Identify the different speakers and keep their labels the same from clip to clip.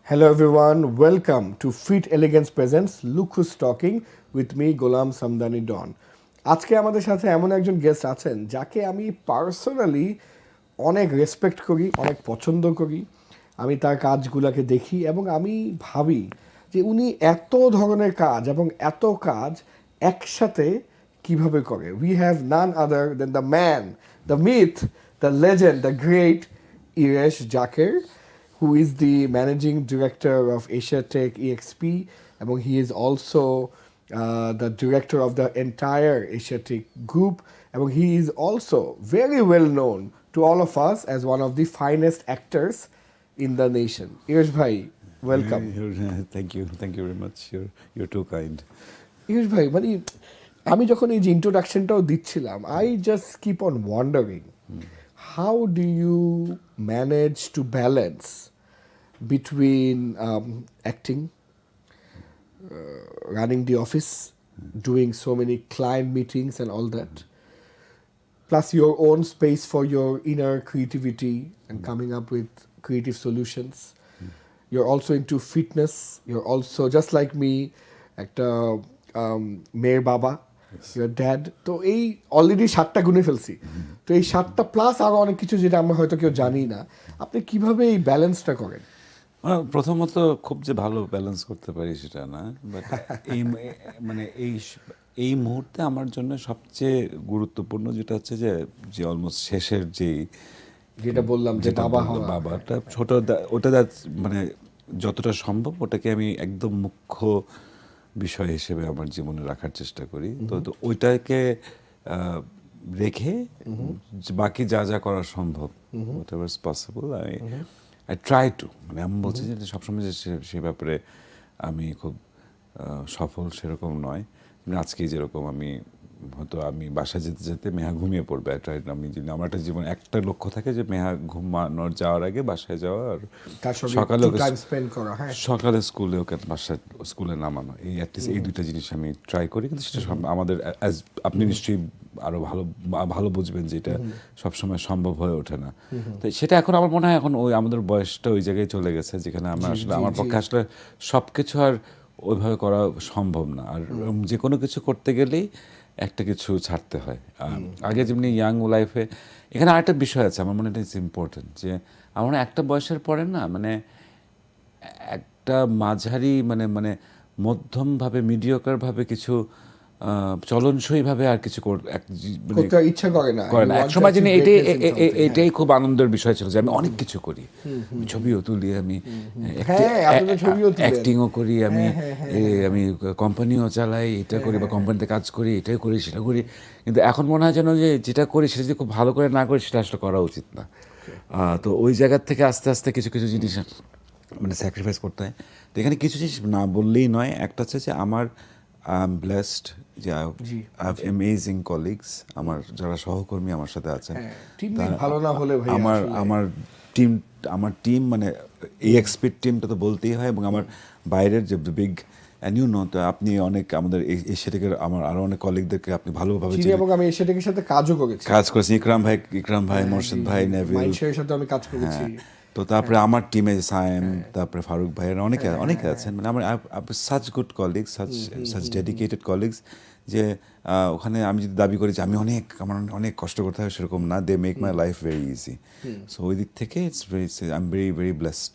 Speaker 1: Hello everyone, welcome to Fit Elegance Presents Look Who's Talking with me গোলাম সামদানি ডন। আজকে আমাদের সাথে এমন একজন গেস্ট আছেন যাকে আমি পার্সোনালি অনেক রেসপেক্ট করি, অনেক পছন্দ করি। আমি তার কাজগুলোকে দেখি এবং আমি ভাবি যে উনি এত ধরনের কাজ এবং এত কাজ একসাথে কিভাবে করে। We have none other than the man, the myth, the legend, the great 𝗟eciច់𝗪 who is the managing director of 𝗟cieច់𝗪 𝗪𝗵psy, and he is also the director of the entire 𝗟cieច់𝗪 group, and he is also very well known to all of us as one of the finest actors in the nation. 𝗟ci bhai, welcome.
Speaker 2: Thank you very much. You're too kind.
Speaker 1: 𝗟ci bhai, মানে আমি যখন এই যে ইন্ট্রোডাকশনটাও দিচ্ছিলাম, I just keep on wondering, how do you manage to balance between acting, running the office, doing so many client meetings and all that, plus your own space for your inner creativity and coming up with creative solutions. You're also into fitness. You're also, just like me, একটা মেয়ের বাবা, your dad. তো এই already 7টা গুণে ফেলছি। তো এই 7টা plus আরো অনেক কিছু যেটা আমরা হয়তো কেউ জানি না। আপনি কিভাবে এই ব্যালেন্সটা করেন?
Speaker 2: প্রথমত খুব যে ভালো ব্যালেন্স করতে পারি সেটা না, বাট মানে এই মুহূর্তে আমার জন্য সবচেয়ে গুরুত্বপূর্ণ যেটা হচ্ছে যে অলমোস্ট শেষের
Speaker 1: যেটা বললাম যে
Speaker 2: বাবাটা ছোট, ওটা মানে যতটা সম্ভব ওটাকে আমি একদম মুখ্য বিষয় হিসেবে আমার জীবনে রাখার চেষ্টা করি। তো ওইটাকে রেখে বাকি যা যা করা সম্ভব, whatever is possible, I try to, মানে আমি বলছি যে সবসময় যে সে ব্যাপারে আমি খুব সফল সেরকম নয়। আজকেই যেরকম আমি বাসায় যেতে যেতে মেহা ঘুমিয়ে পড়বে, আমার একটা জীবন একটা লক্ষ্য থাকে যে মেহা ঘুমানোর যাওয়ার আগে বাসায় যাওয়া আর সকালে স্কুলে ওকে বাসায় স্কুলে নামানো, এই অ্যাটলিস্ট এই দুইটা জিনিস আমি ট্রাই করি। কিন্তু সেটা আমাদের আপনি নিশ্চয়ই আরো ভালো বুঝবেন যে এটা সবসময় সম্ভব হয়ে ওঠে না। তো সেটা এখন আমার মনে হয় এখন ওই আমাদের বয়সটা ওই জায়গায় চলে গেছে যেখানে আমরা আসলে আমার পক্ষে আসলে সবকিছু আর ওইভাবে করা সম্ভব না। আর যে কোনো কিছু করতে গেলেই একটা কিছু ছাড়তে হয়। আগে যেমনি ইয়াং লাইফে, এখানে আরেকটা বিষয় আছে আমার মনে হয় ইটস ইম্পর্টেন্ট, যে আমার একটা বয়সের পরে না মানে একটা মাঝারি মানে মধ্যমভাবে মিডিয়কারভাবে কিছু চলনসইভাবে আর কিছু
Speaker 1: ইচ্ছা করে না।
Speaker 2: একসময় যিনি এটাই খুব আনন্দের বিষয় ছিল যে আমি অনেক কিছু করি, ছবিও তুলি, আমি অ্যাক্টিংও করি, আমি কোম্পানিও চালাই, এটা করি বা কোম্পানিতে কাজ করি, এটাই করি সেটা করি। কিন্তু এখন মনে হয় যেন যে যেটা করি সেটা যদি খুব ভালো করে না করি সেটা আসলে করা উচিত না। তো ওই জায়গার থেকে আস্তে আস্তে কিছু কিছু জিনিস মানে স্যাক্রিফাইস করতে হয়। তো এখানে কিছু জিনিস না বললেই নয়। একটা হচ্ছে যে আমার I'm blessed যে I have amazing colleagues, আমার যারা সহকর্মী আমার সাথে আছেন। আমার টিম মানে 𝗟𝗪 টিমটা তো বলতেই হয়, এবং আমার বাইরের যে বিগ অ্যান্ড ইউ নো, তো আপনি অনেক আমাদের 𝗟cieច់𝗪 আমার আরো অনেক কলিগদেরকে আপনি ভালোভাবে
Speaker 1: চিনি এবং আমি 𝗟cieច់𝗪 সাথে কাজ করেছি।
Speaker 2: ইকরাম ভাই, মোর্শেদ ভাই, নেভিল
Speaker 1: সাথে আমি কাজ করেছি।
Speaker 2: তো তারপরে আমার টিমে সায়েম, তারপরে ফারুক ভাইয়ের অনেকে আছেন, মানে আমার such good colleagues, such dedicated colleagues, যে ওখানে আমি যদি দাবি করি যে আমার অনেক কষ্ট করতে হয় সেরকম না। They make my life very easy. So ওই দিক থেকে I am very very blessed.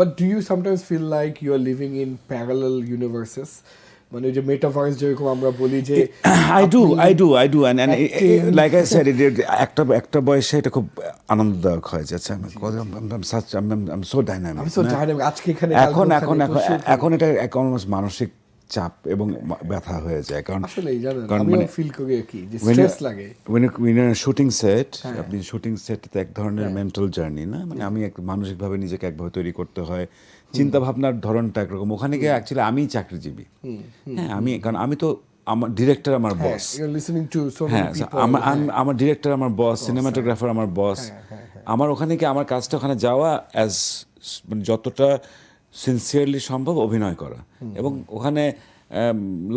Speaker 1: But do you sometimes feel like you are living in parallel universes? মানে যে মেটাভার্স যেরকম আমরা বলি যে
Speaker 2: I do and like I said, একটা বয়সে এটা খুব আনন্দদায়ক হয় যে আচ্ছা I'm so dynamic।
Speaker 1: আজকে এখানে
Speaker 2: এখন এটা অলমোস্ট মানসিক চাপ এবং ব্যথা হয়ে যায়, কারণ
Speaker 1: আসলে আমিও ফিল করি কি যে স্ট্রেস লাগে
Speaker 2: when শুটিং সেট। আপনি শুটিং সেটে এক ধরনের মেন্টাল জার্নি না, মানে আমি মানসিকভাবে নিজেকে একভাবে তৈরি করতে হয়, চিন্তা ভাবনার ধরনটা একরকম। ওখানে গিয়ে অ্যাকচুয়ালি আমি চাকরিজীবী, হ্যাঁ কারণ আমি তো আমার ডিরেক্টর আমার বস, আমার ডিরেক্টর আমার বস, সিনেমাটোগ্রাফার আমার বস। আমার ওখানে গিয়ে আমার কাজটা ওখানে যাওয়া অ্যাজ মানে যতটা সিনসিয়ারলি সম্ভব অভিনয় করা, এবং ওখানে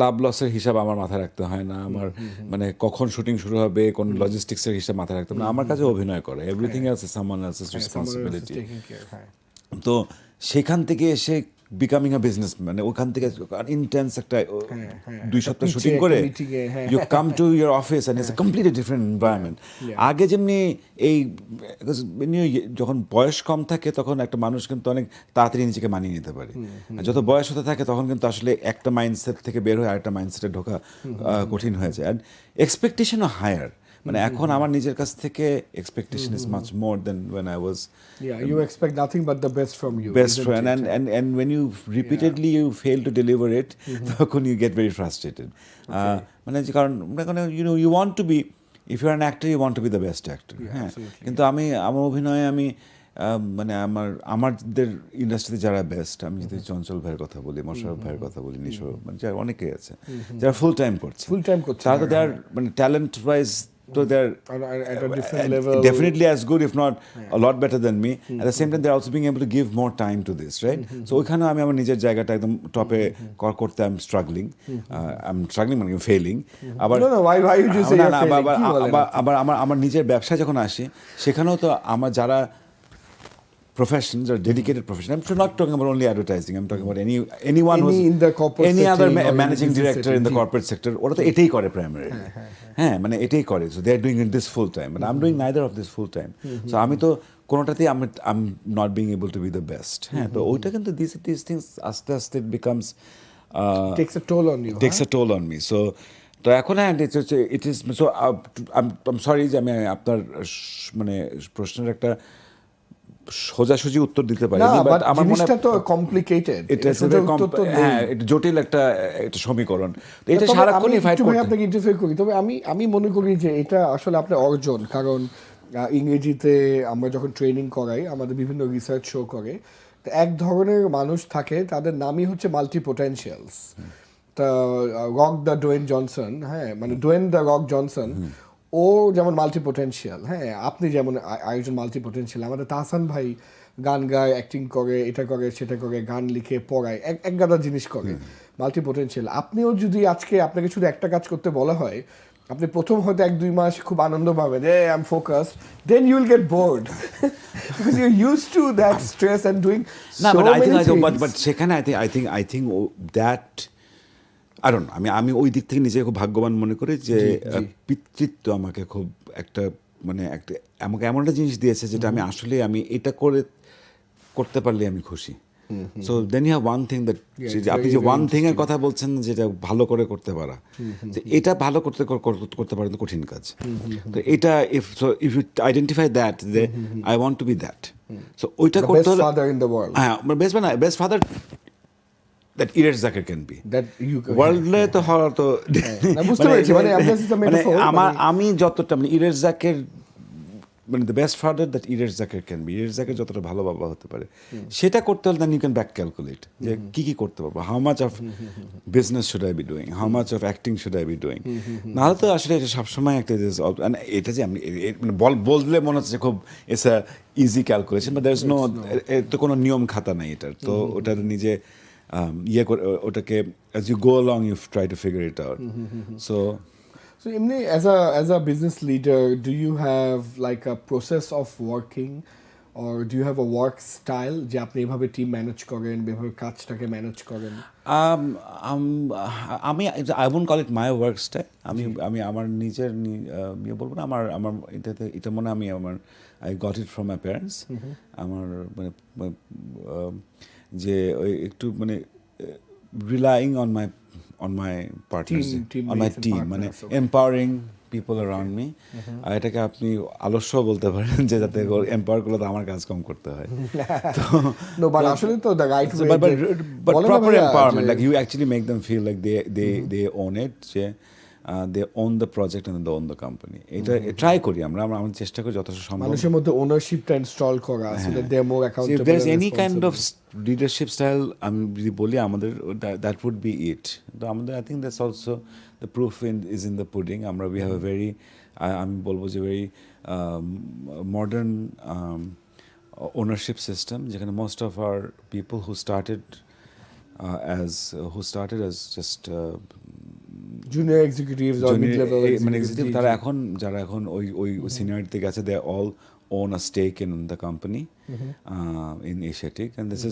Speaker 2: লাভ লসের হিসাব আমার মাথায় রাখতে হয় না, আমার মানে কখন শুটিং শুরু হবে কোন লজিস্টিক্সের হিসাব মাথায় রাখতে হবে না, আমার কাছে অভিনয় করা, everything else is someone else's responsibility. তো সেখান থেকে এসে বিকামিং আ বিজনেস, মানে ওখান থেকে ইন্টেন্স একটা 2 সপ্তাহ শুটিং করে you come to your office and it's a completely different environment. আগে যেমনি এই যখন বয়স কম থাকে তখন একটা মানুষ কিন্তু অনেক তাড়াতাড়ি নিজেকে মানিয়ে নিতে পারে, আর যত বয়স হতে থাকে তখন কিন্তু আসলে একটা মাইন্ডসেট থেকে বের হয়ে আরেকটা মাইন্ডসেটে ঢোকা কঠিন হয়ে যায়, অ্যান্ড এক্সপেকটেশনও হায়ার। মানে এখন আমার নিজের কাছ থেকে expectation is much more than when I was
Speaker 1: you expect nothing but the best from you,
Speaker 2: best friend, and when you repeatedly you fail to deliver it, তখন you get very frustrated. মানে কারণ you want to be, if you are an actor you want to be the best actor. হ্যাঁ, কিন্তু আমার অভিনয়ে আমি মানে আমাদের ইন্ডাস্ট্রিতে যারা বেস্ট, আমি যদি চঞ্চল ভাইয়ের কথা বলি, মোশাররফ ভাইয়ের কথা বলি, নিশো, মানে যারা অনেকেই আছে যারা ফুল টাইম করছে, তারা তো দেয়ার মানে talent wise so they're
Speaker 1: at a different level,
Speaker 2: definitely as good if not a lot better than me. At the same time they're also being able to give more time to this, right? So ওইখানে আমি আমার নিজের জায়গাটা একদম টপে করতে I'm struggling মানে failing. আবার
Speaker 1: no why you just say
Speaker 2: আবার আমার নিজের ব্যবসা যখন আসি, সেখানেও তো আমার যারা professions or dedicated profession, I'm not talking about only advertising, I'm talking about anyone who's
Speaker 1: in the corporate
Speaker 2: any other managing
Speaker 1: business
Speaker 2: director in the corporate sector, ওরা তো এটাই করে primarily. হ্যাঁ, মানে এটাই করে, so they are doing it this full time, but I'm doing neither of this full time. So আমি তো কোনোটাতেই I'm not being able to be the best. হ্যাঁ, তো ওইটা কিন্তু these things আস্তে আস্তে it becomes
Speaker 1: takes a toll on you,
Speaker 2: a toll on me. So তো এখন it is so I'm sorry যে আমি আপনার মানে প্রশ্নের একটা সোজাসুজি উত্তর দিতে পারি,
Speaker 1: বাট আমার মনে হয় তো কমপ্লিকেটেড,
Speaker 2: এটা জটিল একটা সমীকরণ, তো এটা সারাক্ষণই ফাইট করতে।
Speaker 1: আপনাকে ইন্টারফেয়ার করি, তবে আমি মনে করি যে এটা আসলে আপনার অর্জন, কারণ ইংরেজিতে আমরা যখন ট্রেনিং করাই, আমাদের বিভিন্ন রিসার্চ শো করে, তো এক ধরনের মানুষ থাকে, তাদের নামই হচ্ছে মাল্টি পোটেনশিয়ালস। তা রক দ্য ডোয়েন জনসন, হ্যাঁ, মানে ডোয়েন দ্য রক জনসন, ও যেমন মাল্টি পোটেনশিয়াল, হ্যাঁ, আপনি যেমন আরেকজন মাল্টি পোটেনশিয়াল। আমাদের তাহসান ভাই গান গায়, অ্যাক্টিং করে, এটা করে সেটা করে, গান লিখে, পড়ায়, এক গাদা জিনিস করে, মাল্টি পোটেনশিয়াল। আপনিও যদি আজকে আপনাকে শুধু একটা কাজ করতে বলা হয়, আপনি প্রথম হয়তো 1-2 মাস খুব আনন্দ পাবেন, I am focused, then you will get bored because you used to that stress and doing so many things.
Speaker 2: But সেখানে I think that I don't know, আমি ওই দিক থেকে নিজেকে খুব ভাগ্যবান মনে করি যে পিতৃত্ব আমাকে খুব আমাকে এমন একটা জিনিস দিয়েছে যেটা আমি আসলে আমি এটা করতে পারলে আমি খুশি। So then you have one thing that, আপনি যে ওয়ান থিং এর কথা বলছেন যেটা ভালো করে করতে পারা, যে এটা ভালো করতে পারা তো কঠিন কাজ। তো এটা ইফ ইউ আইডেন্টিফাই দ্যাট যে I want to be that, so ওইটা করতে হলে হ্যাঁ, best father that 𝗍𝗲 can be,
Speaker 1: that you
Speaker 2: worldly তো হওয়ার তো
Speaker 1: বুঝতে পেরেছি, মানে
Speaker 2: আমি যতটা মানে 𝗍𝗲 মানে the best father that 𝗍𝗲 can be, 𝗍𝗲 যতটা ভালো বাবা হতে পারে সেটা করতে হলে then you can back calculate যে কি করতে পারবো, how much of business should I be doing, how much of acting should I be doing. নাহলে তো আসলে এটা সবসময় একটা এটা যে আমি বললে মনে হচ্ছে খুব it's a easy calculation, but there is no, তো কোনো নিয়ম খাতা নাই এটার, তো ওটা নিজে ওটাকে as you go along you try to figure it out. So
Speaker 1: এমনি as a business leader, do you have like a process of working or do you have a work style যে আপনি এভাবে টিম ম্যানেজ করেন, এভাবে কাজটাকে manage করেন?
Speaker 2: আমি I won't call it my work style. আমি আমার নিজের বলবো না, আমার এটা মনে আমি I got it from my parents. আমার মানে যে একটু মানে relying on my partners, on my team, মানে empowering people around me. এটাকে আপনি আলস্য বলতে পারেন যে যাতে এম্পাওয়ার করলে তো আমার কাজ কম করতে হয়।
Speaker 1: No, but আসলে তো the right way,
Speaker 2: but proper empowerment, like you actually make them feel like they own it, যে they own the project and they own the company. এটা ট্রাই করি আমরা চেষ্টা করি যতটা সম্ভব
Speaker 1: মানুষের মধ্যে ওনারশিপটা ইনস্টল করা, so that they are more accountable.
Speaker 2: If there is any kind of leadership style আমি যদি বলি আমাদের, that would be it. তো আমাদের I think that's also the proof is in the pudding. আমরা we have a very আমি বলবো যে very modern ownership system, যেখানে most of our people who started as just
Speaker 1: junior executives or mid level executives,
Speaker 2: তারা এখন যারা এখন ওই সিনিয়রিটিতে গেছে, they are all own a stake in the company in 𝗟্যাশিক, and this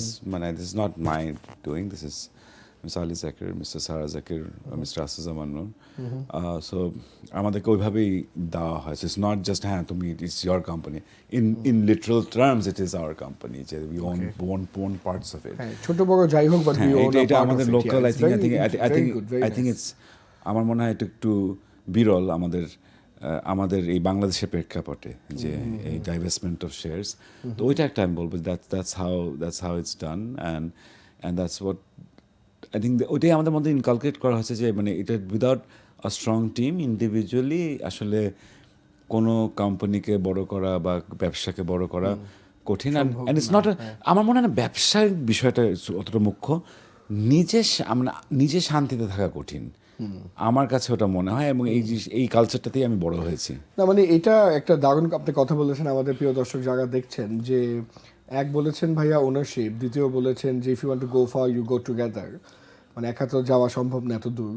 Speaker 2: is not my doing. This is Mr. Ali Zakir, Mr. Sarah Zakir, Mr. Asazam Anwar. So আমাদেরকে ওইভাবেই দেওয়া হয়. So it's not just হ্যাঁ তুমি it's your company. In literal terms it is our company. We own parts of it.
Speaker 1: ছোট বড় যাই হোক, but we own a
Speaker 2: এটা
Speaker 1: part
Speaker 2: আমাদের
Speaker 1: of it.
Speaker 2: Local. I think
Speaker 1: it's
Speaker 2: it's আমার মনে হয় একটু বিরল আমাদের এই বাংলাদেশের প্রেক্ষাপটে যে এই ডাইভেস্টমেন্ট অফ শেয়ারস. তো ওইটা একটা আমি বলবো that's how it's done, and that's what I think ওইটাই আমাদের মধ্যে ইনকালকেট করা হচ্ছে যে মানে এটা without a strong team individually আসলে কোনো কোম্পানিকে বড় করা বা ব্যবসাকে বড় করা কঠিন. অ্যান্ড ইটস নট আমার মনে হয় না ব্যবসার বিষয়টা অতটা মুখ্য, নিজে শান্তিতে থাকা কঠিন আমার কাছে ওটা মনে হয়, এবং এই কালচারটাতেই আমি বড় হয়েছি.
Speaker 1: না মানে এটা একটা দারুণ আপনি কথা বলেছেন আমাদের প্রিয় দর্শক যারা দেখছেন, যে এক বলেছেন ভাইয়া ওনারশিপ, দ্বিতীয় বলেছেন যে if you want to go far you go together, মানে একা তো যাওয়া সম্ভব না এত দূর.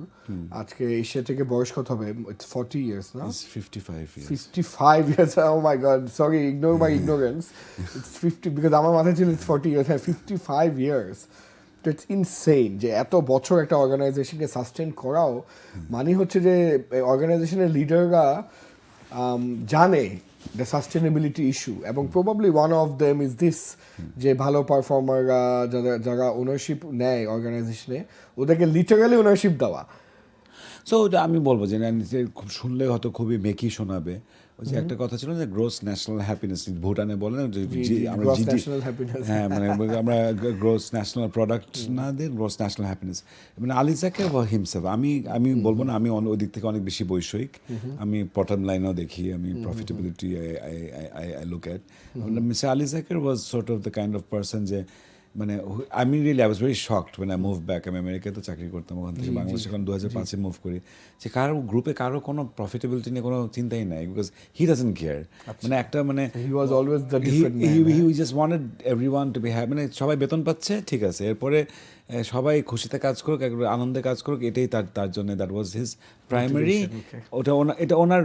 Speaker 1: আজকে এশিয়া থেকে বয়স কত হবে? ইটস 40 years না? 55 years. Oh my god, sorry, ignore my ignorance. It's 50 because আমার মাথায় ছিল it's 40 years. 55 years. তো ইটস ইনসেইন যে এত বছর একটা অর্গানাইজেশনকে সাস্টেন করাও মানে হচ্ছে যে অর্গানাইজেশনের লিডাররা জানে দ্য সাস্টেনেবিলিটি ইস্যু, এবং probably one of them is this, যে ভালো পারফর্মাররা যারা ওনারশিপ নেয় অর্গানাইজেশনে ওদেরকে লিটারালি ওনারশিপ দেওয়া.
Speaker 2: সো ওটা আমি বলবো যে খুব শুনলে হয়তো খুবই মেকি শোনাবে, ওই যে একটা কথা ছিল যে গ্রোস ন্যাশনাল হ্যাপিনেস, ভুটানে বলে না আমরা হ্যাঁ মানে আমরা গ্রোস ন্যাশনাল প্রোডাক্ট না দিই, গ্রোস ন্যাশনাল হ্যাপিনেস. মানে আলী জাকির হিমসেলফ, আমি বলবো না আমি ওই দিক থেকে অনেক বেশি বৈষয়িক, আমি প্রথম লাইনও দেখি, আমি profitability I look at. Mister Ali Zakir was sort of the kind of person যে মানে I was very shocked when I moved back. আমি আমেরিকায় তো চাকরি করতাম, ওখান থেকে বাংলাদেশে এখন 2005-এ মুভ করি, যে কারো গ্রুপে কারো কোনো প্রফিটেবিলিটি নিয়ে কোনো চিন্তাই নাই, বিকজ হি ডাজন্ট কেয়ার. মানে একটা মানে
Speaker 1: he was always the different man.
Speaker 2: He just wanted everyone to be happy. মানে সবাই বেতন পাচ্ছে ঠিক আছে, এরপরে সবাই খুশিতে কাজ করুক, আনন্দে কাজ করুক, এটাই তার জন্য দ্যাট ওয়াজ হিজ প্রাইমারি, এটা ওনার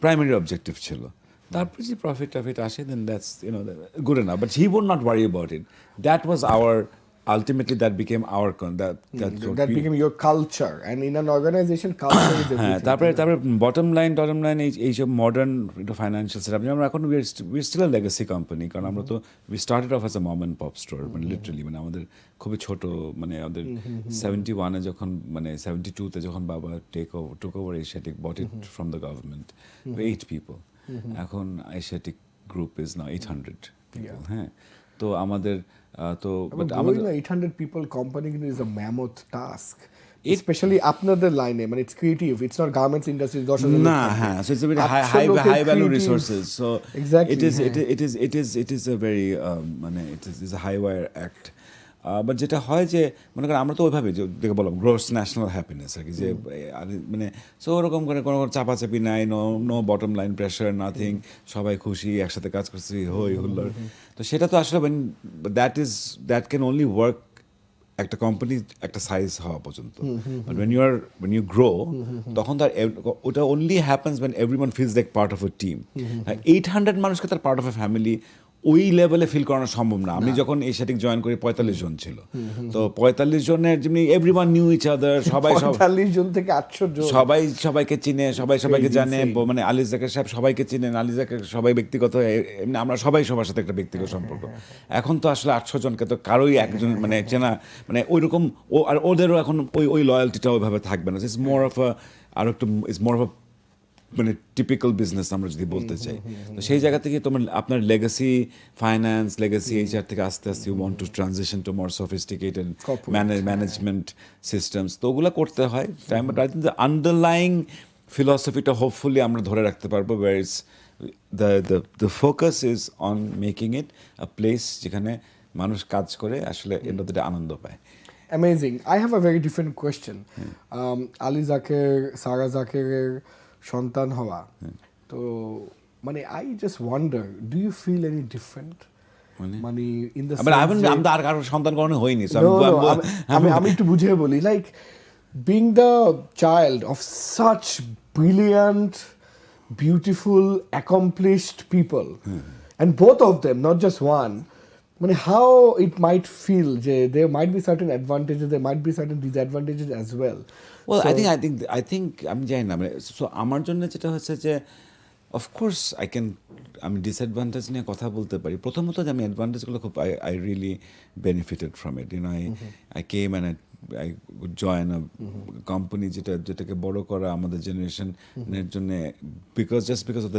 Speaker 2: প্রাইমারি অবজেক্টিভ ছিল. তারপরে যে প্রফিট আসে দেন that's good enough, but he would not worry about it. That was ultimately that became our
Speaker 1: that became your culture, and in an organization culture is everything.
Speaker 2: তারপরে bottom line এই সব modern financial setup, আমরা এখন we still a legacy company, কারণ আমরা তো we started off as a mom and pop store, মানে literally মানে আমাদের খুবই ছোট, মানে আমাদের 71-এ যখন মানে 72-তে যখন বাবা took over 𝗟্যাশিক, bought it from the government, 8 people. এখন 𝗟্যাশিক গ্রুপ ইজ নাও 800 people. হ্যাঁ, তো আমাদের তো
Speaker 1: বাট আমাদের 800 people কোম্পানি কিন্তু is a mammoth task, specially আপনাদের লাইনে, মানে it's creative, it's not garments industry 10,000
Speaker 2: না. হ্যাঁ, so it's a very high value resources. So it is a very মানে it is a high wire act. But যেটা হয় যে মনে করেন আমরা তো ওইভাবে যে দেখে বললাম গ্রোস ন্যাশনাল হ্যাপিনেস আর কি, যে মানে সো ওরকম করে কোনো চাপাচাপি নাই, no bottom line pressure, nothing, সবাই খুশি, একসাথে কাজ করছি, হই হুল্লোড়. তো সেটা তো আসলে দ্যাট ক্যান অনলি ওয়ার্ক একটা কোম্পানি একটা সাইজ হওয়া পর্যন্ত. বাট when you grow, তখন তার ওটা only happens when everyone feels like part of a team. 800 মানুষকে তার পার্ট অফ এ ফ্যামিলি ওই লেভেলে ফিল করানো সম্ভব না. আমি যখন 𝗟্যাশিক জয়েন করি 45 জন ছিল, তো 45 জনের যেমনি এভরিওয়ান নিউ ইচ আদার, সবাই
Speaker 1: 45 জন থেকে 800 জন
Speaker 2: সবাইকে চিনে, সবাইকে জানে, মানে আলী জাকির সাহেব সবাইকে চিনেন, আলী জাকির সবাই ব্যক্তিগত, এমনি আমরা সবাই সবার সাথে একটা ব্যক্তিগত সম্পর্ক. এখন তো আসলে 800 জনকে তো কারোই একজন মানে চেনা, মানে ওইরকম আর ওদেরও এখন ওই লয়্যালটিটা ওইভাবে থাকবে না. ইটস মোর অফ আ মানে টিপিক্যাল বিজনেস আমরা যদি বলতে চাই. তো সেই জায়গা থেকে তোমার আপনার লেগাসি ফাইন্যান্স, লেগাসি এইচআর থেকে আস্তে আস্তে you want to transition to more sophisticated management systems, তো ওগুলো করতে হয় time. But I think the underlying ফিলসফিটা হোপফুলি আমরা ধরে রাখতে পারবো, where it's the focus is on making it a place যেখানে মানুষ কাজ করে আসলে এর মধ্যে আনন্দ পায়.
Speaker 1: Amazing. I have a very different question. Ali Zakir, সারা জাকিরের সন্তান হওয়া, তো মানে I just wonder, do you feel any different? মানে ইন দ্য
Speaker 2: আমি তো আর কারো সন্তান কখনো হইনি,
Speaker 1: আমি একটু বুঝিয়ে বলি, like being the child of such brilliant beautiful, accomplished people, and both of them, not just one. মানে how it might feel যে there might be certain advantages, there might be certain disadvantages as well.
Speaker 2: Well, I think আমি জানি না মানে so আমার জন্য যেটা হচ্ছে যে অফকোর্স আমি ডিসঅ্যাডভান্টেজ নিয়ে কথা বলতে পারি। প্রথমত যে আমি অ্যাডভান্টেজগুলো খুব I really benefited from it, YONO I came and I join a company যেটাকে বড় করা আমাদের জেনারেশনের জন্য because of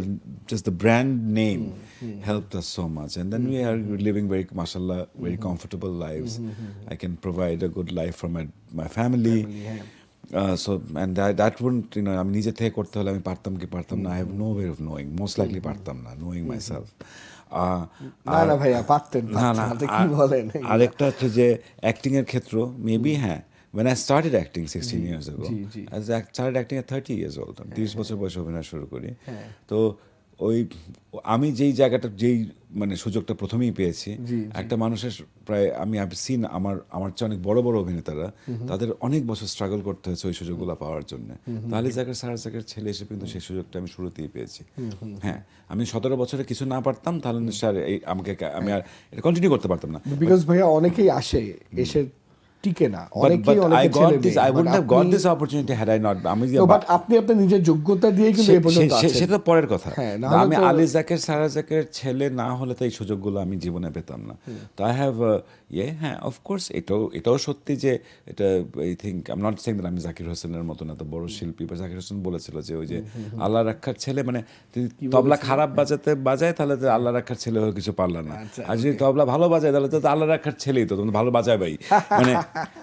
Speaker 2: the brand name helped us so much, and then we are living very mashallah very comfortable lives. I can provide a good life for my family. So and that wouldn't, আমি নিজে থেকে করতে হলে আমি পারতাম কি পারতাম না, I have no way of knowing, most likely পারতাম না, knowing myself.
Speaker 1: না ভাইয়া পারতেন না, কি বলেন?
Speaker 2: আরেকটা হচ্ছে যে অ্যাক্টিং এর ক্ষেত্র মেবি হ্যাঁ, when I started acting 16 years ago, I started acting at 30 years old. 30 বছর বয়সে অভিনয় শুরু করি। তো ওই আমি যেই মানে সুযোগটা প্রথমেই পেয়েছি, একটা মানুষের প্রায় আমি সিন আমার চেয়ে অনেক বড় বড় অভিনেতারা তাদের অনেক বছর স্ট্রাগল করতে হয়েছে ওই সুযোগগুলো পাওয়ার জন্য। তাহলে সারা ছেলে এসে কিন্তু সেই সুযোগটা আমি শুরুতেই পেয়েছি। হ্যাঁ, আমি 17 বছরে কিছু না পারতাম তাহলে আমি আর এটা কন্টিনিউ করতে পারতাম না।
Speaker 1: বিকজ ভাইয়া অনেকেই এসে টিকে না, অনেকেই
Speaker 2: I wouldn't have got this opportunity had I not.
Speaker 1: But আপনি আপনার নিজের যোগ্যতা দিয়ে কিন্তু এই পর্যন্ত আছেন।
Speaker 2: সেটা পরের কথা। আমি আলী জাকের সারা জাকের ছেলে না হলে তো এই সুযোগগুলো আমি জীবনে পেতাম না। তো আই হ্যাভ হ্যাঁ অফকোর্স এটাও সত্যি যে এটা I think I am not saying that আমি জাকির হোসেনের মতো না তো বড় শিল্পী, বা জাকির হোসেন বলেছিল যে ওই যে আল্লাহ রাখার ছেলে, মানে তবলা খারাপ বাজায় তাহলে তো আল্লাহ রাখার ছেলে হয়ে কিছু পারলা না, আর যদি তবলা ভালো বাজায় তাহলে তো আল্লাহ রাখার ছেলেই তো তুমি ভালো বাজায় ভাই। মানে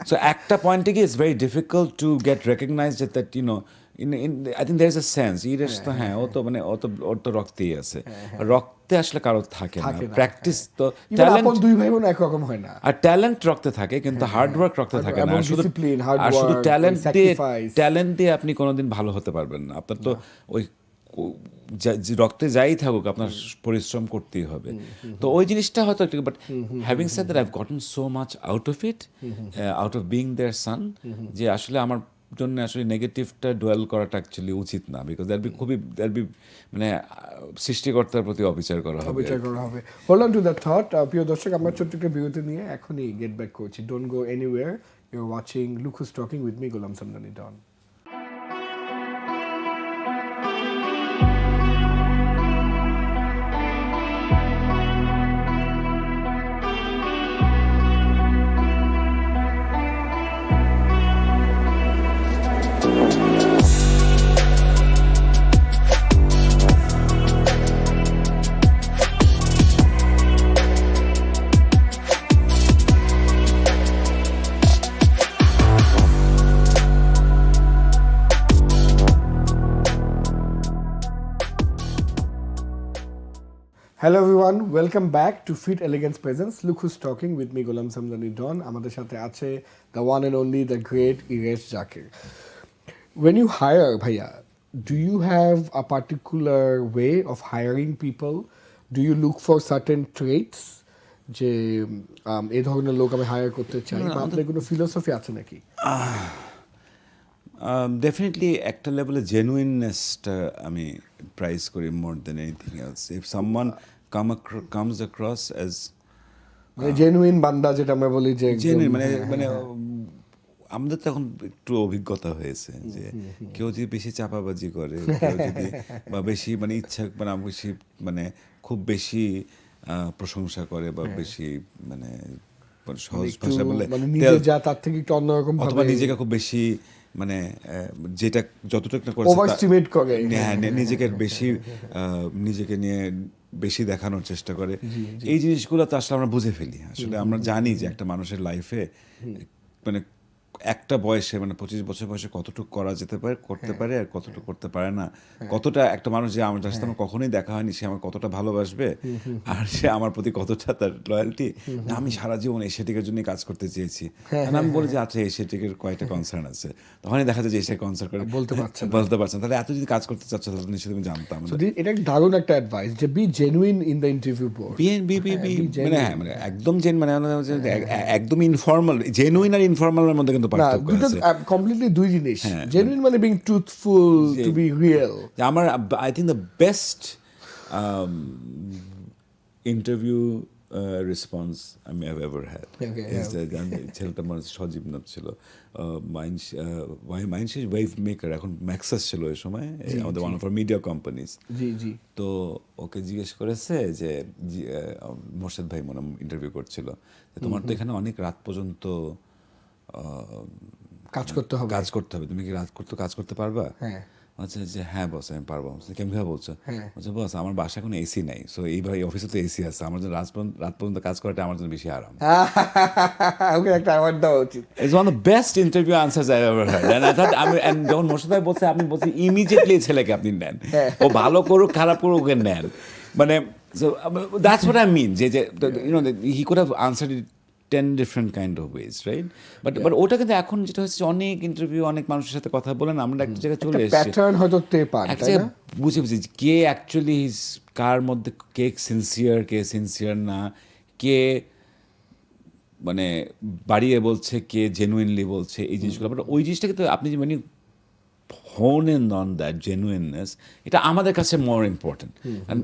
Speaker 2: so একটা পয়েন্টে গিয়ে it's very difficult to get recognized that I think there is a sense তো হ্যাঁ ওর তো রক্তেই আছে, রক্তে আসলে কারো থাকে না, প্র্যাকটিস তো
Speaker 1: আপন দুই ভাই বোন একরকম হয় না,
Speaker 2: আর ট্যালেন্ট রক্তে থাকে কিন্তু হার্ড ওয়ার্ক রক্তে থাকে না, আর শুধু ট্যালেন্ট দিয়ে আপনি কোনোদিন ভালো হতে পারবেন না। আপনার তো ওই রক্তে যাই থাকুক আপনার পরিশ্রম করতেই হবে। তো ওই জিনিসটা হয়তো একটু, but having said that I have gotten so much out of it, out of being their son, যে আসলে আমার জন্য আসলে নেগেটিভটা ডোয়েল করাটা অ্যাকচুয়ালি উচিত না, বিকজ দ্যাট বি মানে সৃষ্টিকর্তার প্রতি অবিচার করা হবে।
Speaker 1: Hold on to that thought. প্রিয় দর্শক, আমরা ছোট্ট একটা বিরতি নিয়ে এখনই গেট ব্যাক করছি। Don't go anywhere, you are watching look who's talking with me Golam Samdani Don. Hello everyone, welcome back to Fit Elegance Presence. Look who's talking with me, Ghulam Samdani Don. আমাদের সাথে আছে the one and only, the great 𝗟ছি Zakir. When you hire, bhaiya, do you have a particular way of hiring people? Do you look for certain traits যে এই ধরনের লোক আমি higher করতে চাই, বা আপনার কোনো ফিলোসফি আছে নাকি?
Speaker 2: ডেফিনেটলি একটা লেভেলে জেনুইননেসটা আমি প্রাইজ করি more than anything else. If someone comes across as
Speaker 1: genuine বান্দা, যেটা আমরা বলি যে
Speaker 2: জেনুইন, মানে আমাদের তো এখন একটু অভিজ্ঞতা হয়েছে যে কেউ যদি বেশি চাপাবাজি করে, কেউ যদি বা বেশি মানে ইচ্ছা বেশি মানে খুব বেশি প্রশংসা করে, বা বেশি মানে সহজ ভাষা বলে
Speaker 1: তার থেকে একটু অন্যরকম
Speaker 2: অথবা নিজেকে খুব বেশি মানে যেটা যতটুকু
Speaker 1: ওভারস্টিমেট করে,
Speaker 2: হ্যাঁ নিজেকে বেশি নিজেকে নিয়ে বেশি দেখানোর চেষ্টা করে, এই জিনিসগুলো তো আসলে আমরা বুঝে ফেলি। আসলে আমরা জানি যে একটা মানুষের লাইফে মানে একটা বয়সে মানে 25 বছর বয়সে কতটুকু করা যেতে পারে, করতে পারে, আর কতটুকু করতে পারে না, কতটা একটা মানুষ যে আমার সাথে আমার কখনোই দেখা হয়নি সে আমার কতটা ভালোবাসবে, আর সে আমার প্রতি কতটা তার লয়্যালটি। আমি সারা জীবন এশিয়াটিকের জন্য কাজ করতে চেয়েছি, আমি বলি যে আচ্ছা এশিয়াটিকের কয়েকটা কনসার্ন আছে, তখনই দেখা যায় যে এশিয়া কনসার্ট করে বলতে পারছেন, তাহলে এত যদি কাজ করতে চাচ্ছ তাহলে নিশ্চয়ই তুমি জানতাম।
Speaker 1: এটা দারুণ একটা অ্যাডভাইস যে be genuine in the interview board.
Speaker 2: মানে একদম একদম ইনফর্মাল, জেনুইন আর ইনফর্মালের মধ্যে কিন্তু পার্থক্য
Speaker 1: দুটো
Speaker 2: আছে
Speaker 1: কমপ্লিটলি দুই জিনিস জেনুইন মানে being truthful to be real
Speaker 2: আমার I think the best interview response আমি হ্যাভ এভার হ্যাড ছেলেটা মানে সজীব নাথ ছিল 𝗬𝗫 𝗪𝗵𝗀 এখন ম্যাক্সাস ছিল ওই সময় আমাদের one of our media companies তো ওকে জিজ্ঞেস করেছে যে মোর্শেদ ভাই মনে ইন্টারভিউ করছিল তোমার তো এখানে অনেক রাত পর্যন্ত
Speaker 1: কাজ করতে হবে
Speaker 2: তুমি কি কাজ করতে পারবা আচ্ছা যে হ্যাঁ বস আমি পারবো কেমন বলছো বলছে বস আমার বাসা এখন এসি নাই সো এইভাবে অফিসে তো এসি আছে আমার জন্য রাত পর্যন্ত কাজ করাটা আমার জন্য বেশি আরাম
Speaker 1: ওকে একটা অ্যাওয়ার্ড দেওয়া উচিত
Speaker 2: it's one of the best interview answers I ever heard and I thought and যখন মোর্শেদ ভাই বলছে আপনি বলছেন ইমিডিয়েটলি ছেলেকে আপনি নেন ও ভালো করুক খারাপ করুক ওকে নেন মানে so that's what I mean যে you know he could have answered it 10 different kind of ways, right? But ওটা কিন্তু এখন যেটা হচ্ছে অনেক ইন্টারভিউ অনেক মানুষের সাথে কথা বলেন আমরা একটা জায়গায় চলে এসেছি
Speaker 1: প্যাটার্ন হয়তো পান
Speaker 2: একটা জায়গায় বুঝে কে অ্যাকচুয়ালি কার মধ্যে কে সিনসিয়ার না কে মানে বাড়িয়ে বলছে কে জেনুইনলি বলছে এই জিনিসগুলো বাট ওই জিনিসটাকে তো আপনি যে মানে hone in on that genuineness এটা আমাদের কাছে more important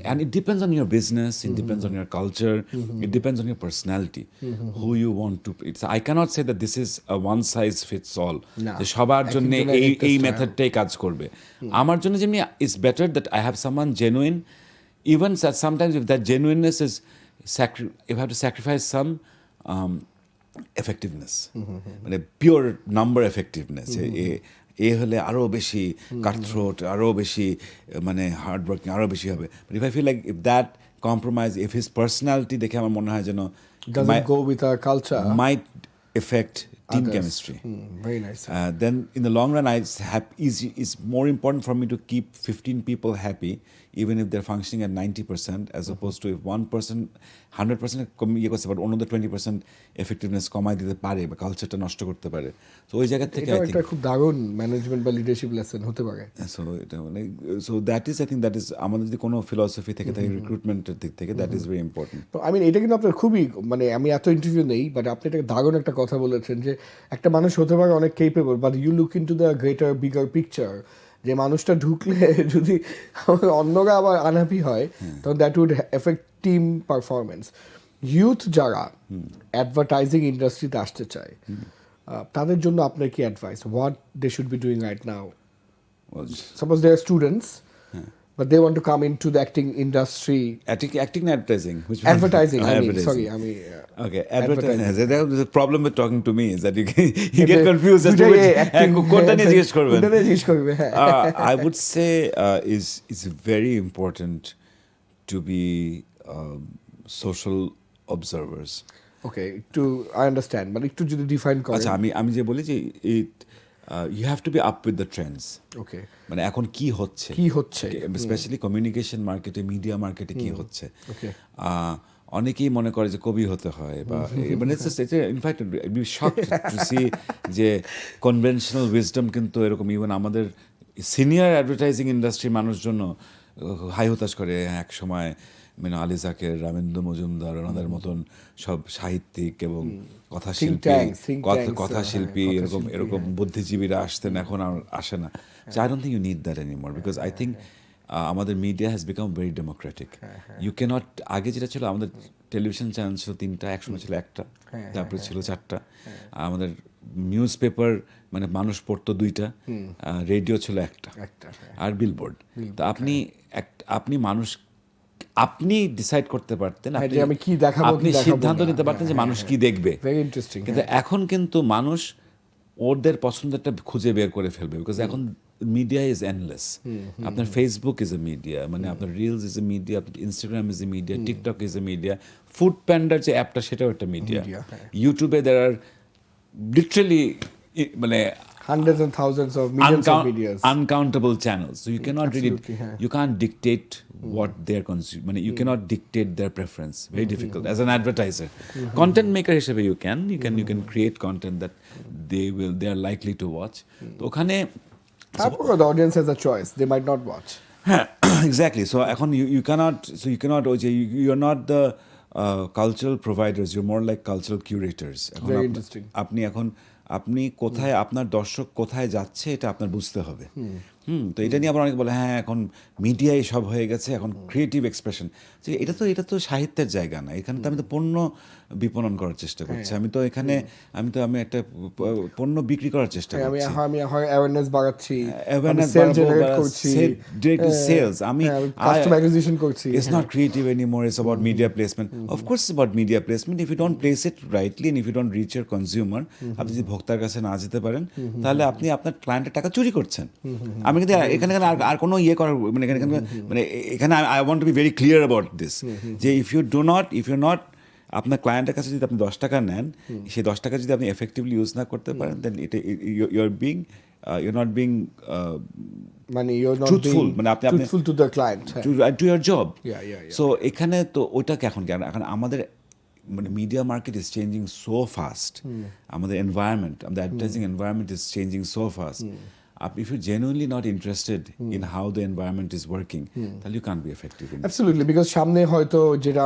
Speaker 2: and it depends on your business it depends on your culture it depends on your personality who you want to I cannot say that this is a one size fits all যে সবার জন্য এই মেথডটাই কাজ করবে আমার জন্য যেমনি it's better that I have someone genuine even sometimes if that genuineness is if I have to sacrifice some effectiveness মানে pure number effectiveness এ হলে আরো বেশি কাটথ্রোট আরো বেশি মানে হার্ড ওয়ার্কিং আরো বেশি হবে but if I feel like if that compromise if his personality দেখে আমার মনে হয় যেন
Speaker 1: doesn't go with our culture
Speaker 2: might affect team chemistry
Speaker 1: very nice
Speaker 2: then in the long run it's more important for me to keep 15 people happy even if they're functioning at 90% as opposed to if one person 100% ইয়ে করতে পারে অন্যদের 20% effectiveness কমাই দিতে পারে বা কালচারটা নষ্ট করতে পারে তো ওই জায়গা থেকে
Speaker 1: এটা খুব দারুণ ম্যানেজমেন্ট বা লিডারশিপ লেসন হতে পারে
Speaker 2: so that is I think that is আমাদের যদি কোনো ফিলসফি থেকে থাকে রিক্রুটমেন্টের দিক থেকে that is very important
Speaker 1: I mean এটা কিন্তু আপনার খুবই মানে আমি এত ইন্টারভিউ নেই বাট আপনি এটা দারুণ একটা কথা বলেছেন যে একটা মানুষ হতে পারে অনেক capable but you look into the greater bigger picture যে মানুষটা ঢুকলে যদি অন্যরা আবার আনহ্যাপি হয় তখন that would effect team performance youth যারা অ্যাডভার্টাইজিং ইন্ডাস্ট্রিতে আসতে চায় তাদের জন্য আপনার কি advice what they should be doing right now suppose they are students but they want to come into the acting industry.
Speaker 2: Acting and advertising.
Speaker 1: Advertising.
Speaker 2: Okay, advertising. The problem with talking to me is that you get confused as to which. I would say it's very important to be social observers.
Speaker 1: Okay, I understand, but একটু যদি define করেন
Speaker 2: আচ্ছা আমি যে বলি যে you have to be up with the trends.
Speaker 1: Okay.
Speaker 2: মানে এখন কি হচ্ছে স্পেশালি কমিউনিকেশন মার্কেটে মিডিয়া মার্কেটে কি হচ্ছে অনেকেই মনে করে যে কবি হতে হয় বা মানে in fact be shocked to see যে কনভেনশনাল উইজডম কিন্তু এরকম ইভেন আমাদের সিনিয়র অ্যাডভার্টাইজিং ইন্ডাস্ট্রির মানুষজন হাই হতাশ করে এক সময় মানে আলী জাকের রামেন্দ্র মজুমদার ওনাদের মতন সব সাহিত্যিক এবং কথাশিল্পী এরকম বুদ্ধিজীবীরা আসতেন এখন আর আসে না I don't think you need that anymore because I think আমাদের media has become very democratic you can't আগে যেটা ছিল আমাদের টেলিভিশন চ্যানেল ছিল 3টা একসময় ছিল 1টা তারপরে ছিল 4টা আমাদের নিউজ পেপার মানে মানুষ পড়তো 2টা রেডিও ছিল 1টা আর বিলবোর্ড তো আপনি মানুষ আপনি ডিসাইড করতে পারতেন
Speaker 1: আমি কি দেখাবো
Speaker 2: আপনি সিদ্ধান্ত নিতে পারতেন যে মানুষ কি দেখবে কিন্তু এখন কিন্তু মানুষ ওদের পছন্দটা খুঁজে বের করে ফেলবে বিকজ এখন মিডিয়া ইজ এন্ডলেস আপনার ফেসবুক ইজ এ মিডিয়া মানে আপনার রিলস ইজ এ মিডিয়া আপনার Instagram is a media TikTok is a media Foodpanda যে অ্যাপটা সেটাও একটা মিডিয়া ইউটিউবে দের আর লিটারালি মানে
Speaker 1: hundreds and thousands of millions of videos,
Speaker 2: uncountable channels, so you cannot really you can't dictate what they're consuming, you cannot dictate their preference, very difficult as an advertiser. Content maker হিসেবে you can create content that they are likely to watch তো ওখানে
Speaker 1: the audience has a choice, they might not watch.
Speaker 2: Exactly, so এখন you cannot you're not the cultural providers, you're more like cultural curators.
Speaker 1: Very interesting.
Speaker 2: আপনি এখন আপনি কোথায় আপনার দর্শক কোথায় যাচ্ছে এটা আপনার বুঝতে হবে। তো এটা নিয়ে আবার অনেকে বলে হ্যাঁ এখন মিডিয়ায় সব হয়ে গেছে, এখন ক্রিয়েটিভ এক্সপ্রেশন। এটা তো সাহিত্যের জায়গা না, এখানে তো আমি তো পণ্য বিপণন করার চেষ্টা করছি। আমি আমি একটা পণ্য বিক্রি করার চেষ্টা করছি,
Speaker 1: আমি অ্যাওয়ারনেস বাড়াচ্ছি,
Speaker 2: অ্যাওয়ারনেস
Speaker 1: সেল জেনারেট করছি,
Speaker 2: ডিরেক্ট সেলস। আমি
Speaker 1: কাস্টমার অ্যাকুইজিশন করছি।
Speaker 2: It's not creative anymore, it's about media placement. Of course it's about media placement. If you don't place it rightly and if you don't reach your consumer, আপনি যদি ভোক্তার কাছে না যেতে পারেন তাহলে আপনি আপনার ক্লায়েন্টের টাকা চুরি করছেন। আমি কিন্তু এখানে আর কোনো ইয়ে করার এখানে I want to be very clear about this, যে if you're not আপনার ক্লায়েন্টের কাছে যদি আপনি 10 টাকা নেন, সেই 10 টাকা যদি আপনি এফেক্টিভলি ইউজ না করতে পারেন, দেন you're not being
Speaker 1: you're not
Speaker 2: truthful,
Speaker 1: being truthful to the client,
Speaker 2: to your job.
Speaker 1: Yeah.
Speaker 2: So এখানে তো ওইটাকে এখন আমাদের media market is changing so fast. আমাদের environment, আমাদের advertising environment is changing so fast. If you're genuinely not interested in how the environment is working, then you can't be effective in it.
Speaker 1: Absolutely, because সামনে হয়তো যেটা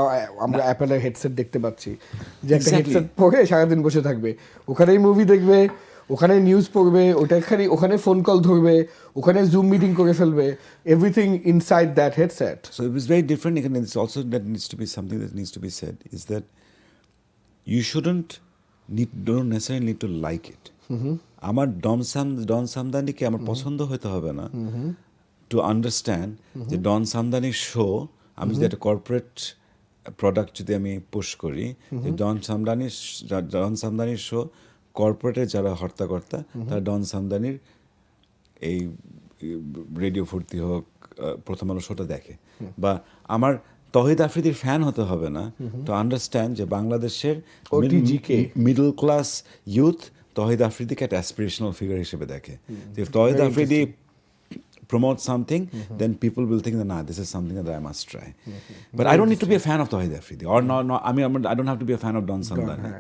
Speaker 1: আমরা অ্যাপেলের headset দেখতে পাচ্ছি, যে একটা হেডসেট পরে সারাদিন বসে থাকবে, ওখানেই মুভি দেখবে, ওখানে নিউজ পড়বে, ওখানে ফোন কল ধরবে, ওখানে জুম মিটিং করে ফেলবে, everything inside that headset.
Speaker 2: So it was very different. Again, it's also that needs to be something that needs to be said, is that you don't necessarily need to like it. আমার ডন সামদানিকে আমার পছন্দ হতে হবে না to understand যে ডন সামদানির show, আমি যদি একটা কর্পোরেট প্রোডাক্ট যদি আমি পুশ করি, যে ডন সামদানির শো কর্পোরেটের যারা হর্তাকর্তা তারা ডন সামদানির এই রেডিও ফুর্তি হোক, প্রথম আলো শোটা দেখে, বা আমার তহিদ আফ্রিদির ফ্যান হতে হবে না টু আন্ডারস্ট্যান্ড যে বাংলাদেশের মিডল ক্লাস ইউথ তহিদ আফ্রিদিকে একটা অ্যাসপিরেশনাল ফিগার হিসেবে দেখে। If Tawhid Afridi promotes something, then people will think that this is something that I must try. But I don't need to be a fan of Tawhid Afridi, or I don't have to be a fan of Don Samdani.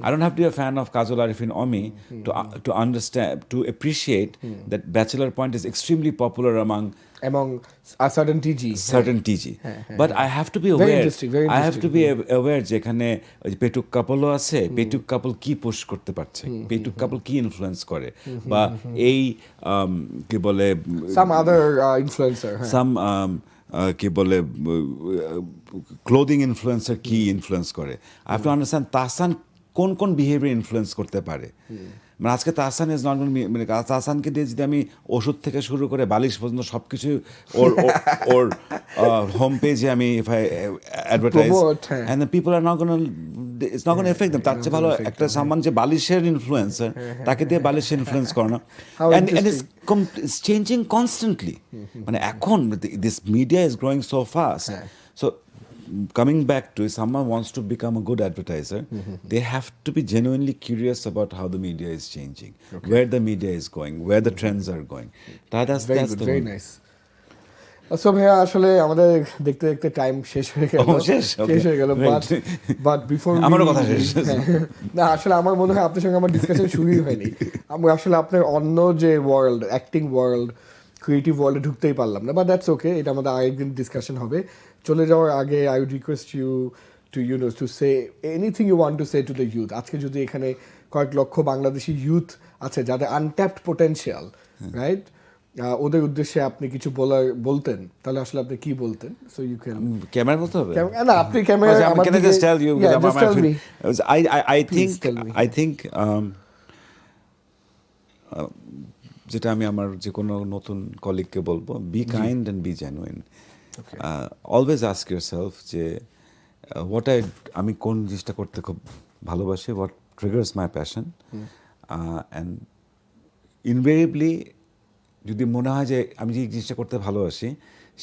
Speaker 2: I don't have to be a fan of Kajol Arifin Omi to understand, to appreciate that Bachelor Point is extremely popular among
Speaker 1: a certain TG.
Speaker 2: But I have to be aware.
Speaker 1: Very interesting.
Speaker 2: I have to be aware যে এখানে পেটুক কাপলও আছে, পেটুক কাপল কি push করতে পারছে, পেটুক কাপল কি influence করে, বা এই কি বলে
Speaker 1: some other influencer,
Speaker 2: some কি বলে ক্লোদিং ইনফ্লুয়েন্সার কি ইনফ্লুয়েন্স করে। I have to understand Tahsan কোন বিহেভিয়ার ইনফ্লুয়েন্স করতে পারে। আজকে তাহসান ইজ নট তাহসানকে দিয়ে যদি আমি ওষুধ থেকে শুরু করে বালিশ পর্যন্ত সবকিছু ওর হোম পেজে আমি if I advertise, and the people are not gonna, it's not gonna effect them. তার চেয়ে ভালো একটা সামান যে বালিশের ইনফ্লুয়েন্সার, তাকে দিয়ে বালিশের ইনফ্লুয়েন্স করে না। And it's changing constantly. এখন this media is growing so fast. So coming back to, if someone wants to become a good advertiser, they have to be genuinely curious about how the media is changing, where the media is going, where the trends are going. That's
Speaker 1: very nice. So ভাইয়া, আসলে আমাদের দেখতে দেখতে time শেষ হয়ে গেল, but before
Speaker 2: আমারও কথা শেষ
Speaker 1: না, আসলে আমার মনে হয় আপনার সঙ্গে আমার ডিসকাশন শুরুই হয়নি। আমরা আসলে আপনার অন্য যে ওয়ার্ল্ড, অ্যাক্টিং ওয়ার্ল্ড, ক্রিয়েটিভ ওয়ার্ল্ডে ঢুকতেই পারলাম না, বাট দ্যাটস ওকে, এটা আমাদের আরেকদিন ডিসকাশন হবে। চলে যাওয়ার আগে I would request you to say anything you want to say to the youth. আজকে যদি এখানে কয়েক লক্ষ বাংলাদেশি ইউথ আছে যাদের আনট্যাপড পোটেনশিয়াল, রাইট, ওদের উদ্দেশ্যে আপনি কিছু বলতেন, তাহলে আসলে আপনি কি বলতেন? সো ইউ ক্যান
Speaker 2: ক্যামেরা বলতে হবে
Speaker 1: না, আপনি ক্যামেরা
Speaker 2: I think যেটা আমি আমার যে কোনো নতুন কলিগকে বলবো, be kind and be genuine. Always ask yourself যে আমি কোন জিনিসটা করতে খুব ভালোবাসি, what triggers my passion, and invariably যদি মনে হয় যে আমি যে জিনিসটা করতে ভালোবাসি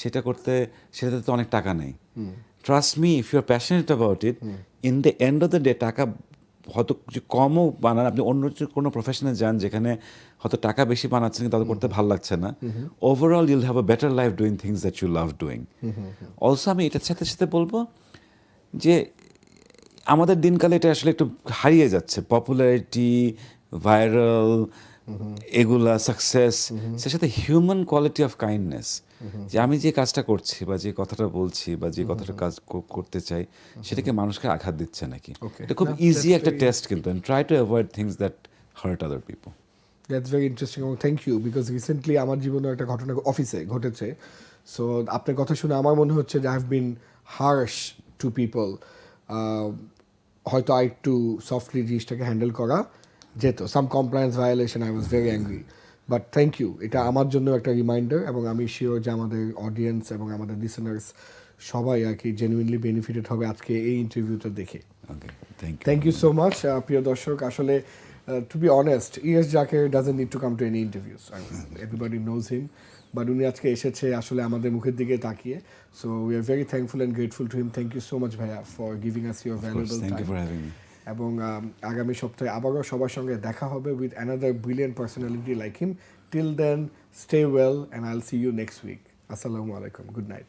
Speaker 2: সেটাতে তো অনেক টাকা নেই, trust me, if you are passionate about it, in the end of the day টাকা হয়তো কমও বানান, আপনি অন্য কোনো প্রফেশনে যান যেখানে হয়তো টাকা বেশি বানাচ্ছেন কিন্তু তাদের করতে ভালো লাগছে না, overall you'll have a better life doing things that you love doing. Also আমি এটার সাথে সাথে বলবো যে আমাদের দিনকালে এটা আসলে একটু হারিয়ে যাচ্ছে, পপুলারিটি, ভাইরাল, এগুলা সাকসেস, সে সাথে হিউম্যান কোয়ালিটি অফ কাইন্ডনেস, যে আমি যে কাজটা করছি বা যে কথাটা বলছি বা যে কথাটা কাজ করতে চাই সেটাকে মানুষকে আঘাত দিচ্ছে নাকি। এটা খুব ইজি একটা টেস্ট কিন্তু, try to avoid things that hurt other people.
Speaker 1: That's very interesting এবং থ্যাংক ইউ বিকজ রিসেন্টলি আমার জীবনে একটা ঘটনা অফিসে ঘটেছে সো আপনার কথা শুনে আমার মনে হচ্ছে যে I have been harsh to people হয়তো আর একটু সফটলি জিনিসটাকে হ্যান্ডেল করা যেত some compliance violation I was very angry but thank you এটা আমার জন্য একটা রিমাইন্ডার এবং আমি শিওর যে আমাদের অডিয়েন্স এবং আমাদের লিসেনার্স সবাই আর কি জেনুইনলি বেনিফিটেড হবে আজকে এই ইন্টারভিউটা দেখে
Speaker 2: Okay, thank you.
Speaker 1: Thank you so much প্রিয় দর্শক আসলে টু বি অনেস্ট জ্যাকের doesn't need to come to any interviews everybody knows him but উনি আজকে এসেছে আসলে আমাদের মুখের দিকে তাকিয়ে so we are very thankful and grateful to him thank you so much ভাইয়া for giving us your
Speaker 2: Of course,
Speaker 1: valuable
Speaker 2: thank you
Speaker 1: time
Speaker 2: for having me.
Speaker 1: এবং আগামী সপ্তাহে আবারও সবার সঙ্গে দেখা হবে with another brilliant personality like him till then stay well and I'll see you next week আসসালামু আলাইকুম গুড নাইট